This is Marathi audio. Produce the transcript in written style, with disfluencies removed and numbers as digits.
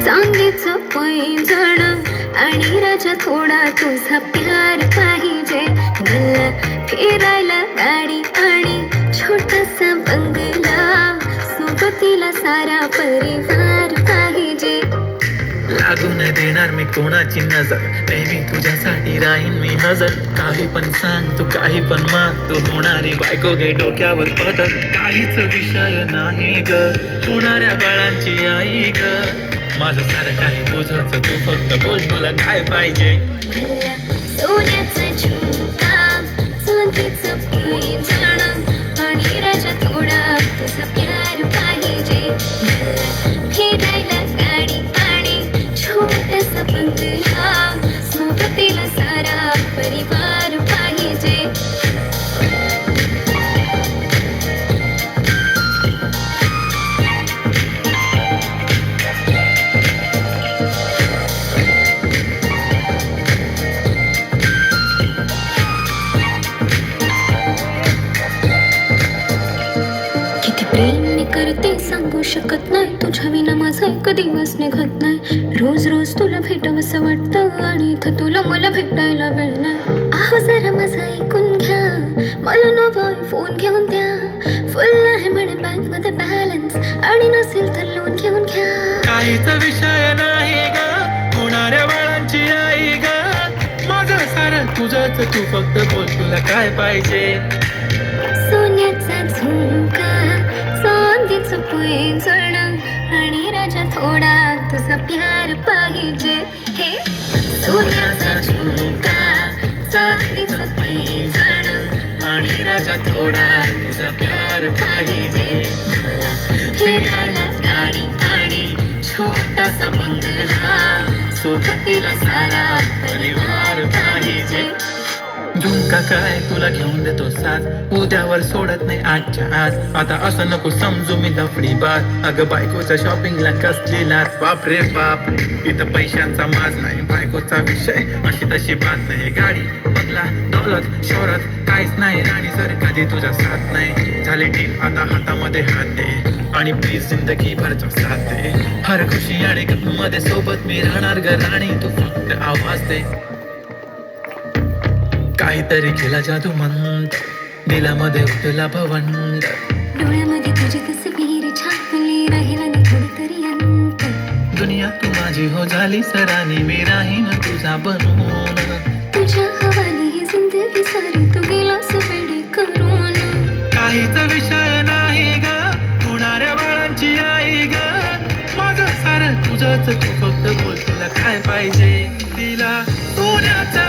चांदीचं पैंजण आणि राजा थोडा तुझा प्यार पाहिजे. मला फिरायला गाडी आणि छोटासा बंगला, सोबतीला सारा परिवार पाहिजे. लागू नाही देणार मी कोणाची नजर, नेहमी तुझ्यासाठी राहीन मी हजर. काही पण सांग तू, काही पण माग, तू होणारी बायको घे डोक्यावर पदर. काहीच विषय नाही ग, होणाऱ्या बाळांची आई ग. माझं सारं काही तुझंच, तू फक्त बोल मला काय पाहिजे. सोन्याचा झुमका, चांदीचं पैंजण आणि राजा थोडा तुझा प्यार पाहिजे. फिरायला गाडी आणि छोटासा बंगला, सोबतीला सारा परिवार पाहिजे. किती प्रेम मी करते सांगू शकत नाही, तुझ्या विना माझा एक दिवस निघत नाही. रोज रोज तुला भेटावंसं वाटतं आणि इथं तुला मला भेटायला वेळ नाही. आहो जरा माझं ऐकून घ्या, मला नवा फोन घेऊन द्या. फुल आहे म्हणे बँक मध्ये बॅलन्स आणि नसेल तर लोन घेऊन घ्या. काहीच विषय नाही ग, होणाऱ्या बाळांची आई ग. माझं सारं तुझंच, तू फक्त बोल तुला काय पाहिजे. सोन्याचा झुमका, चांदीचं पैंजण आणि राजा थोडा तुझा प्यार पाहिजे. हे सोन्याचा झुमका, चांदीचं पैंजण आणि राजा थोडा तुझा प्यार पाहिजे. फिरायला गाडी आणि छोटासा बंगला, सोबतीला सारा परिवार पाहिजे. झुमका काय तुला घेऊन देतो साथ, उद्यावर सोडत नाही आजच्या आज. आता असं नको समजू मी लफडी बात, अगं बायकोच्या शॉपिंगला कसली लाच. बाप रे बाप, इथं पैशांचा माज नाही, बायकोचा विषय अशी तशी बात नाही. गाडी बंगला दौलत शोहरत काहीच नाही, राणी सर कधी तुझा साथ नाही. झाली डील आता हातामध्ये हात दे आणि प्लीज जिंदगी भरचा साथ दे. हर खुशी आणि मध्ये सोबत मी राहणार ग राणी, तू फक्त आवाज दे. काहीतरी केला जादू मंत, नीलामध्ये उठला भवंड. डोळ्यामध्ये तुझी तस्वीर छापली, राहिला नाही थोडी तरी अंत. दुनिया तू माझी हो झाली सरानी, मी राहीन तुझा बनून. तुझ्या हवाली ही जिंदगी सारी, तू गेलास वेडी करून. काहीच विषय नाही ग, होणाऱ्या बाळांची आई ग. माझं सारं तुझंच, तू फक्त बोल तुला काय पाहिजे. तिला सोन्याचा